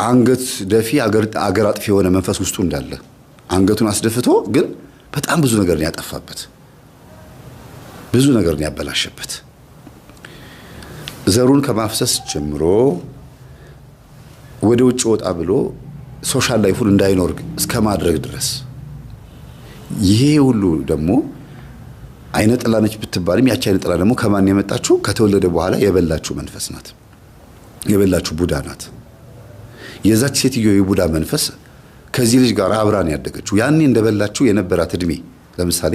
አንገት ደፊ አገር አጥፊ የሆነ መንፈስ ውስጡ እንዳለ አንገቱን አስደፍቶ ግን በጣም ብዙ ነገር ያጠፋበት ብዙ ነገር ያበላሸበት ዘሩን ከማፍሰስ ጀምሮ ወደ ውጭ ወጣ ብሎ ሶሻል ላይፉን እንዳይኖር እስከማድረግ ድረስ ይሄ ሁሉ ደግሞ አይነ ጥላ ነች ብትባልም ያቺ አይነ ጥላ ደግሞ ከማን የመጣችው ከተወለደ በኋላ የበላችሁ መንፈስ ናት የበላችሁ ቡዳ ናት የዛች ሴትዮ የቡዳ መንፈስ ከዚህ ልጅ ጋር አብራን ያደገችው ያኔ እንደበላችሁ የነበራት እድሜ ለምሳሌ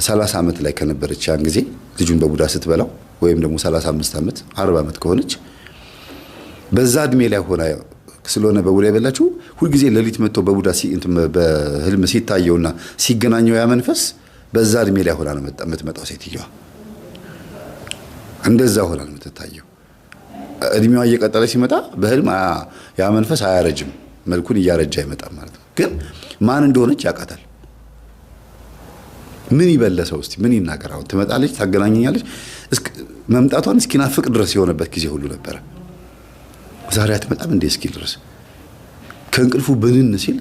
30 አመት ላይ ከነበረች ያን ጊዜ ልጁን በቡዳ ስትበላው ወይም ደግሞ 35 አመት 40 አመት ከሆነች በዛ እድሜ ላይ ሆና ስለሆነ በቡዳ የበላችሁ ሁሉ ጊዜ ለሊት መጥቶ በቡዳ በህልም ሲታየውና ሲገናኘው ያ መንፈስ በዛ እድሜ ላይ ሆና ነው የምትመጣው ሴትየዋ እንደዛ ሆና ነው የምትታየው እድሜዋ እየቀጠለ ሲመጣ በህልም ያ መንፈስ አያረጅም መልኩን እያረጃ ይመጣል ማለት ነው ግን ማን እንደሆነች ያቃታል ምን ይበለሰው እስቲ ምን ይናገራው ትመጣለች ታገናኘኛለች መምጣቷን እስኪናፍቅ ድረስ የሆነበት ጊዜ ሁሉ ነበር ዛሬ አትመጣም እንደ እስኪል ድረስ ከእንቅልፉ ብንን ሲል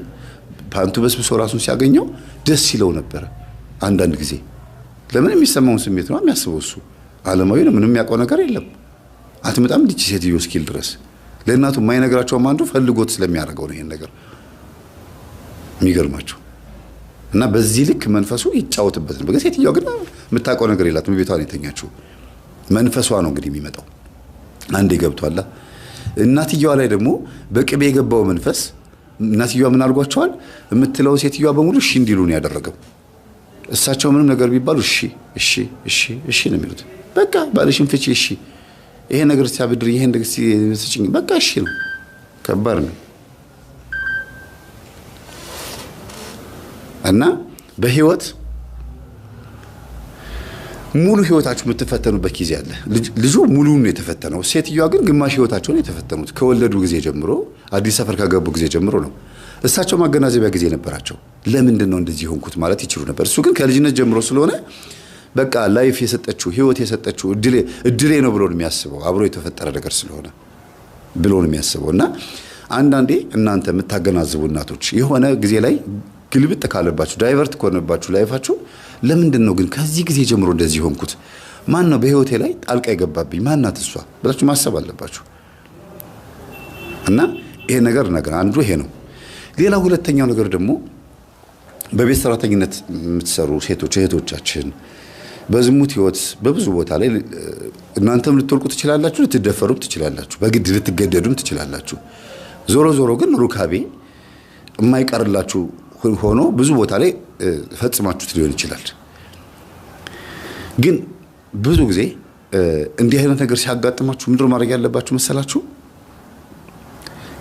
ፓንቱ በስብሶ ራሱን ሲያገኘው ደስ ይለው ነበር አንዳንድ ጊዜ ለምን የሚሰማው ስሜት ነው የሚያስበው እሱ ዓለማዊ ነው ምንም ያውቀው ነገር የለም አትመጣም እንዲች ሴትዮ እስኪል ድረስ ለእናቱ ማይነግራቸው ማንዱ ፈልጎት ስለሚያደርገው ነው ይሄን ነገር የሚገርማቸው እና በዚህ ልክ መንፈሱ ይጫወትበት ነው በሴትየዋ ግን የምታውቀው ነገር የላትም ቤቷን የተኛችው መንፈሷ ነው እንግዲህ የሚመጣው አንዴ ገብቷል እናትየዋ ላይ ደግሞ በቅቤ የገባው መንፈስ እናትየዋ ምን አድርጓቸዋል የምትለው ሴትየዋ በሙሉ እሺ እንዲሉ ነው ያደረገው እሳቸው ምንም ነገር ቢባሉ እሺ ነው የሚሉት በቃ ባልሽን ፍቺ እሺ ይሄ ነገር ሲያብድር ይሄ እንደዚህ ሲጭኝ በቃ እሺ ነው ከባድ ነው እና በህይወት ሙሉ ህይወታችሁ የምትፈተኑበት ጊዜ አለ ልጁ ሙሉውን ነው የተፈተነው ሴትየዋ ግን ግማሽ ህይወታቸውን የተፈተኑት ከወለዱ ጊዜ ጀምሮ አዲስ ሰፈር ከገቡ ጊዜ ጀምሮ ነው እሳቸው ማገናዘቢያ ጊዜ ነበራቸው ለምንድን ነው እንደዚህ ሆንኩት ማለት ይችሉ ነበር እሱ ግን ከልጅነት ጀምሮ ስለሆነ በቃ ላይፍ የሰጠችው ህይወት የሰጠችው እድሌ ነው ብሎ ነው የሚያስበው አብሮ የተፈጠረ ነገር ስለሆነ ብሎ ነው የሚያስበውና አንዳንዴ እናንተ የምታገናዝቡ እናቶች የሆነ ጊዜ ላይ ግልብጥ ካለባችሁ ዳይቨርት ኮነባችሁ ላይፋችሁ ለምንድን ነው ግን ከዚህ ጊዜ ጀምሮ እንደዚህ ሆንኩት ማን ነው በህይወቴ ላይ ጣልቃ የገባብኝ ማን ናት እሷ ብላችሁ ማሰብ አለባችሁ እና ይሄ ነገር አንዱ ይሄ ነው ሌላ ሁለተኛው ነገር ደግሞ በቤት ሰራተኝነት የምትሰሩ ሴቶች እህቶቻችን በዝሙት ህይወት በብዙ ቦታ ላይ እናንተም ልትወልቁ ትችላላችሁ ልትደፈሩም ትችላላችሁ በግድ ልትገደዱም ትችላላችሁ ዞሮ ግን ሩካቤ የማይቀርላችሁ ሆኖ ብዙ ቦታ ላይ ፈጽማችሁት ሊሆን ይችላል ግን ብዙ ጊዜ እንዲህ አይነት ነገር ሲያጋጥማችሁ ምንድነው ማድረግ ያለባችሁ መሰላችሁ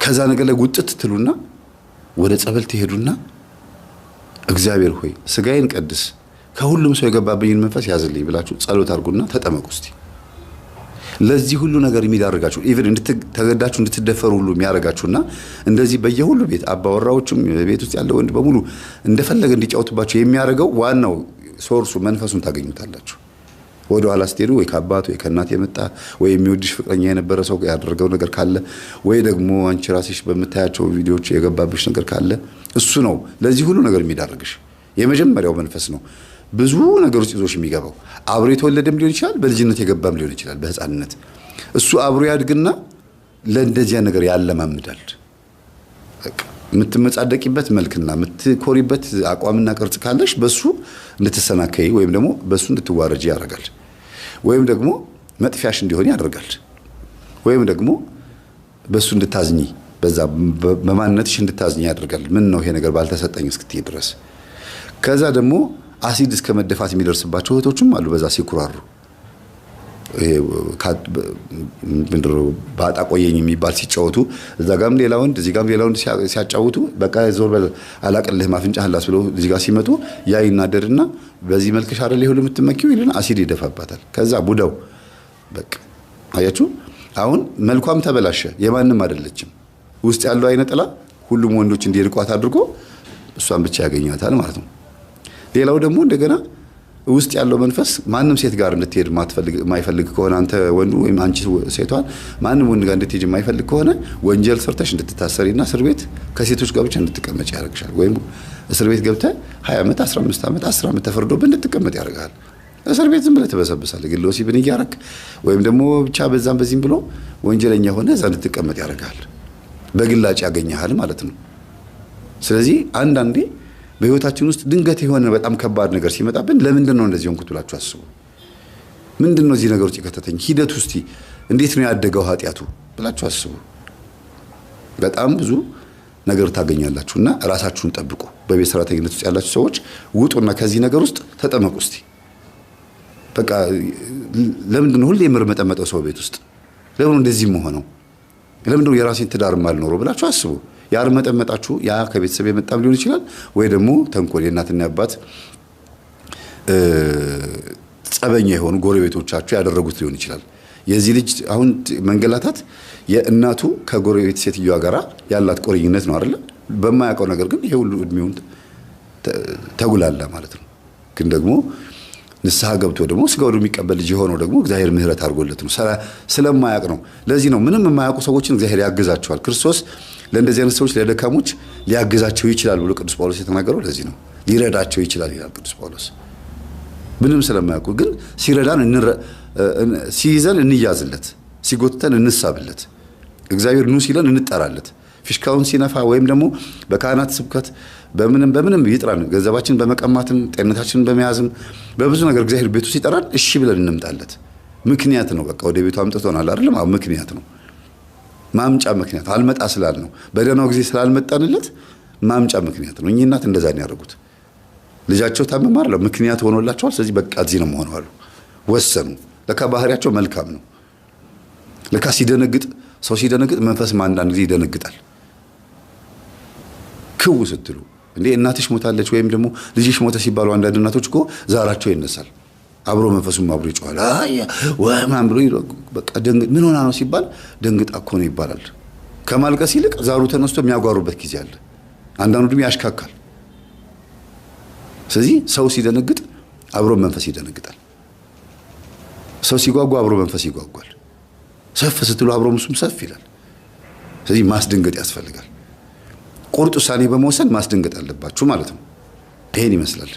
ከዛ ነገር ላይ ጉጥት ትሉና ወደ ጸበል ትሄዱና እግዚአብሔር ሆይ ስጋዬን ቀድስ ከሁሉም ሰው የገባብኝን መንፈስ ያዝልኝ ብላችሁ ጸሎት አድርጉና ተጠመቁ እስቲ ለዚህ ሁሉ ነገር የሚዳርጋችሁ ኢቭን እንድትተገዳችሁ እንድትደፈሩ ሁሉ የሚያረጋችሁና እንደዚህ በየሁሉ ቤት አባወራዎችም ቤት ውስጥ ያለው ወንድ በሙሉ እንደፈለገ እንዲጫወቱባችሁ የሚያረጋው ዋናው ሶርሱ መንፈሱን ታገኙታላችሁ ወደ ኋላ ስትሄዱ ወይ ከአባቱ ወይ ከእናት የመጣ ወይ የሚወድሽ ፍቅረኛ የነበረ ሰው ያደረገው ነገር ካለ ወይ ደግሞ አንቺ ራስሽ በመታያቸው ቪዲዮዎች የገባብሽ ነገር ካለ እሱ ነው ለዚህ ሁሉ ነገር የሚዳርግሽ የመጀመሪያው መንፈስ ነው ብዙ ነገሮች ይዞሽ የሚገባው አብሮ የተወለደም ሊሆን ይችላል በልጅነት የገባም ሊሆን ይችላል በህፃንነት እሱ አብሮ ያድግና ለእንደዚያ ነገር ያለማምዳል የምትመጻደቂበት መልክና የምትኮሪበት አቋምና ቅርጽ ካለሽ በሱ እንድትሰናከይ ወይም ደግሞ በሱ እንድትዋረጂ ያደርጋል ወይም ደግሞ መጥፊያሽ እንዲሆን ያደርጋል ወይም ደግሞ በሱ እንድታዝኚ በዛ በማንነትሽ እንድታዝኚ ያደርጋል ምን ነው ይሄ ነገር ባልተሰጠኝ እስክትይ ድረስ ከዛ ደግሞ አሲድ እስከ መደፋት የሚደርስባቸው እህቶችም አሉ በዛ ሲኩራሩ ምንድነው ባጣ ቆየኝ የሚባል ሲጫወቱ እዛ ጋርም ሌላ ወንድ እዚህ ጋርም ሌላ ወንድ ሲያጫውቱ በቃ ዞር በል አላቀልህ ማፍንጫህላስ ብሎ እዚህ ጋር ሲመጡ ያ ይናደድና በዚህ መልክሽ አይደል ይሁን የምትመኪው ይልና አሲድ ይደፋባታል ከዛ ቡዳው በቃ አያችሁ አሁን መልኳም ተበላሸ የማንም አይደለችም ውስጥ ያለው አይነ ጥላ ሁሉም ወንዶች እንዲርቋት አድርጎ እሷን ብቻ ያገኛታል ማለት ነው ሌላው ደግሞ እንደገና ውስጥ ያለው መንፈስ ማንም ሴት ጋር እንድትሄድ ማይፈልግ ከሆነ አንተ ወንዱ ወይም አንቺ ሴቷን ማንም ወንድ ጋር እንድትሄድ ማይፈልግ ከሆነ ወንጀል ሰርተሽ እንድትታሰሪና እስር ቤት ከሴቶች ጋር ብቻ እንድትቀመጭ ያደርግሻል። ወይም እስር ቤት ገብተህ 20 ዓመት 15 ዓመት 10 ዓመት ተፈርዶብህ እንድትቀመጥ ያደርጋል። እስር ቤት ዝም ብለህ ትበሰብሳለህ። ግን ለወሲብን እያረክ ወይም ደግሞ ብቻ በዛም በዚህም ብሎ ወንጀለኛ ሆነ እዛ እንድትቀመጥ ያደርጋል። በግላጭ ያገኘሃል ማለት ነው። ስለዚህ አንዳንዴ በህይወታችን ውስጥ ድንገት የሆነ በጣም ከባድ ነገር ሲመጣብን ለምንድን ነው እንደዚህ ሆንኩት ብላችሁ አስቡ። ምንድን ነው እዚህ ነገር ውስጥ የከተተኝ? ሂደት ውስጥ እንዴት ነው ያደገው ኃጢአቱ ብላችሁ አስቡ። በጣም ብዙ ነገር ታገኛላችሁና ራሳችሁን ጠብቁ። በቤት ሰራተኝነት ውስጥ ያላችሁ ሰዎች ውጡና ከዚህ ነገር ውስጥ ተጠመቁ እስቲ። በቃ ለምንድን ነው ሁሌ የምርመጠመጠው ሰው ቤት ውስጥ? ለምን እንደዚህ መሆነው? ለምንድን ነው የራሴን ትዳር ማልኖረው ብላችሁ አስቡ። ያርመጠመጣችሁ ያ ከቤተሰብ የመጣም ሊሆን ይችላል፣ ወይ ደግሞ ተንኮል የእናትና አባት ጸበኛ የሆኑ ጎረቤቶቻችሁ ያደረጉት ሊሆን ይችላል። የዚህ ልጅ አሁን መንገላታት የእናቱ ከጎረቤት ሴትዮዋ ጋር ያላት ቁርኝነት ነው አይደል? በማያውቀው ነገር ግን ይሄ ሁሉ እድሜውን ተጉላላ ማለት ነው። ግን ደግሞ ንስሐ ገብቶ ደግሞ ስጋው የሚቀበል ልጅ የሆነው ደግሞ እግዚአብሔር ምሕረት አድርጎለት ነው፣ ስለማያውቅ ነው። ለዚህ ነው ምንም የማያውቁ ሰዎችን እግዚአብሔር ያግዛቸዋል። ክርስቶስ ለእንደዚህ አይነት ሰዎች ለደካሞች ሊያግዛቸው ይችላል ብሎ ቅዱስ ጳውሎስ የተናገረው ለዚህ ነው። ሊረዳቸው ይችላል ይላል ቅዱስ ጳውሎስ። ምንም ስለማያውቁ ግን ሲረዳን ሲይዘን እንያዝለት፣ ሲጎትተን እንሳብለት፣ እግዚአብሔር ኑ ሲለን እንጠራለት። ፊሽካውን ሲነፋ ወይም ደግሞ በካህናት ስብከት በምንም ይጥራን፣ ገንዘባችን በመቀማትም ጤንነታችንን በመያዝም በብዙ ነገር እግዚአብሔር ቤቱ ሲጠራን እሺ ብለን እንምጣለት። ምክንያት ነው። በቃ ወደ ቤቱ አምጥቶናል አይደለም? አዎ ምክንያት ነው። ማምጫ ምክንያት አልመጣ ስላል ነው። በደህናው ጊዜ ስላልመጣንለት ማምጫ ምክንያት ነው። እኚህ እናት እንደዛ ነው ያደረጉት። ልጃቸው ታመመ አይደል? ምክንያት ሆኖላቸዋል። ስለዚህ በቃ እዚህ ነው መሆኑ አሉ፣ ወሰኑ። ለካ ባህሪያቸው መልካም ነው። ለካ ሰው ሲደነግጥ መንፈስም አንዳንድ ጊዜ ይደነግጣል። ክው ስትሉ እንዴ እናትሽ ሞታለች ወይም ደግሞ ልጅሽ ሞተ ሲባሉ አንዳንድ እናቶች እኮ ዛራቸው ይነሳል። አብሮ መንፈሱም አብሮ ይጮሃል። ወማን ብሎ በቃ ምን ሆና ነው ሲባል ደንግጣ እኮ ነው ይባላል። ከማልቀስ ይልቅ ዛሩ ተነስቶ የሚያጓሩበት ጊዜ አለ። አንዳንዱ ደግሞ ያሽካካል። ስለዚህ ሰው ሲደነግጥ አብሮ መንፈስ ይደነግጣል። ሰው ሲጓጓ አብሮ መንፈስ ይጓጓል። ሰፍ ስትሉ አብሮ ሙሱም ሰፍ ይላል። ስለዚህ ማስደንገጥ ያስፈልጋል። ቁርጥ ውሳኔ በመወሰን ማስደንገጥ አለባችሁ ማለት ነው። ይሄን ይመስላል።